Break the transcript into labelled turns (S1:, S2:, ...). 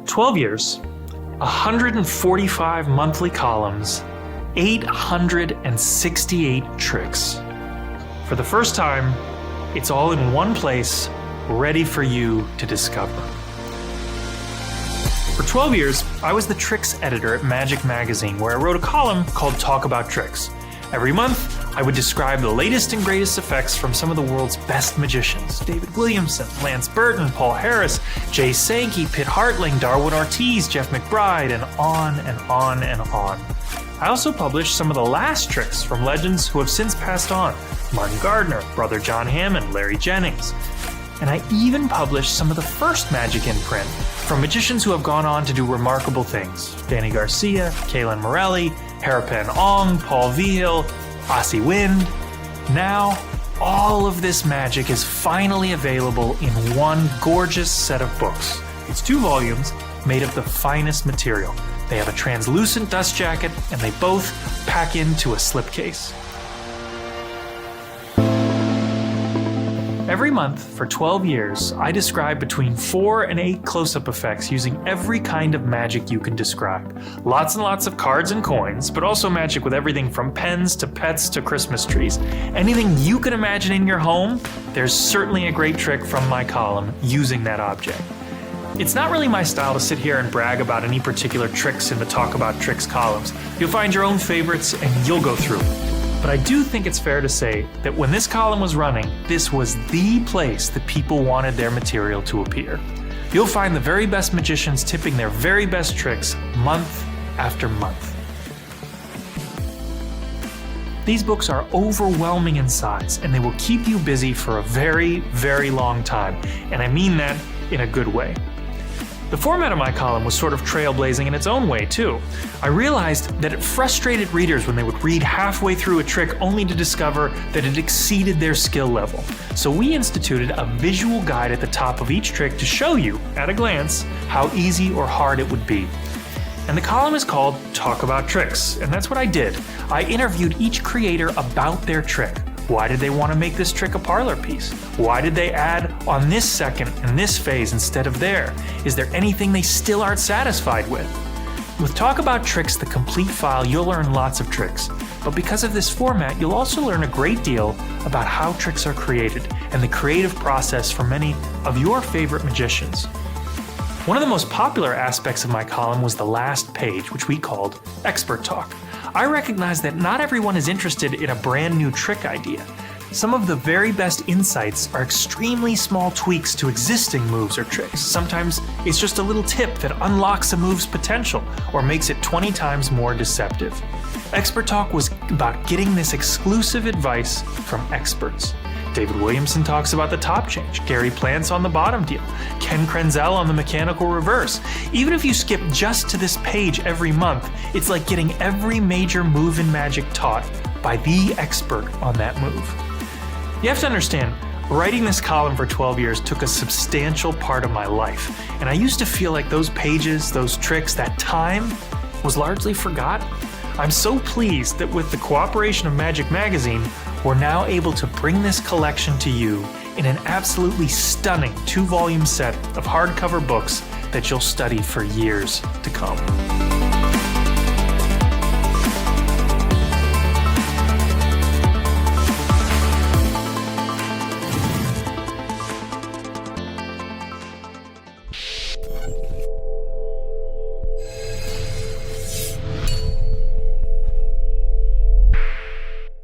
S1: 12 years, 145 monthly columns, 868 tricks. For the first time, it's all in one place, ready for you to discover. For 12 years, I was the tricks editor at Magic Magazine, where I wrote a column called Talk About Tricks. Every month, I would describe the latest and greatest effects from some of the world's best magicians: David Williamson, Lance Burton, Paul Harris, Jay Sankey, Pitt Hartling, Darwin Ortiz, Jeff McBride, and on and on and on. I also published some of the last tricks from legends who have since passed on: Martin Gardner, Brother John Hammond, Larry Jennings. And I even published some of the first magic in print from magicians who have gone on to do remarkable things: Danny Garcia, Calen Morelli, Harapan Ong, Paul Vigil, Asi Wind. Now, all of this magic is finally available in one gorgeous set of books. It's 2 volumes made of the finest material. They have a translucent dust jacket, and they both pack into a slipcase. Every month for 12 years, I describe between 4 and 8 close-up effects using every kind of magic you can describe. Lots and lots of cards and coins, but also magic with everything from pens to pets to Christmas trees. Anything you can imagine in your home, there's certainly a great trick from my column using that object. It's not really my style to sit here and brag about any particular tricks in the Talk About Tricks columns. You'll find your own favorites and you'll go through it. But I do think it's fair to say that when this column was running, this was the place that people wanted their material to appear. You'll find the very best magicians tipping their very best tricks month after month. These books are overwhelming in size, and they will keep you busy for a very, very long time. And I mean that in a good way. The format of my column was sort of trailblazing in its own way, too. I realized that it frustrated readers when they would read halfway through a trick only to discover that it exceeded their skill level. So we instituted a visual guide at the top of each trick to show you, at a glance, how easy or hard it would be. And the column is called Talk About Tricks, and that's what I did. I interviewed each creator about their trick. Why did they want to make this trick a parlor piece? Why did they add on this second and this phase instead of there? Is there anything they still aren't satisfied with? With Talk About Tricks, the complete file, you'll learn lots of tricks. But because of this format, you'll also learn a great deal about how tricks are created and the creative process for many of your favorite magicians. One of the most popular aspects of my column was the last page, which we called Expert Talk. I recognize that not everyone is interested in a brand new trick idea. Some of the very best insights are extremely small tweaks to existing moves or tricks. Sometimes it's just a little tip that unlocks a move's potential or makes it 20 times more deceptive. Expert Talk was about getting this exclusive advice from experts. David Williamson talks about the top change, Gary Plants on the bottom deal, Ken Krenzel on the mechanical reverse. Even if you skip just to this page every month, it's like getting every major move in magic taught by the expert on that move. You have to understand, writing this column for 12 years took a substantial part of my life, and I used to feel like those pages, those tricks, that time was largely forgotten. I'm so pleased that with the cooperation of Magic Magazine, we're now able to bring this collection to you in an absolutely stunning 2-volume set of hardcover books that you'll study for years to come.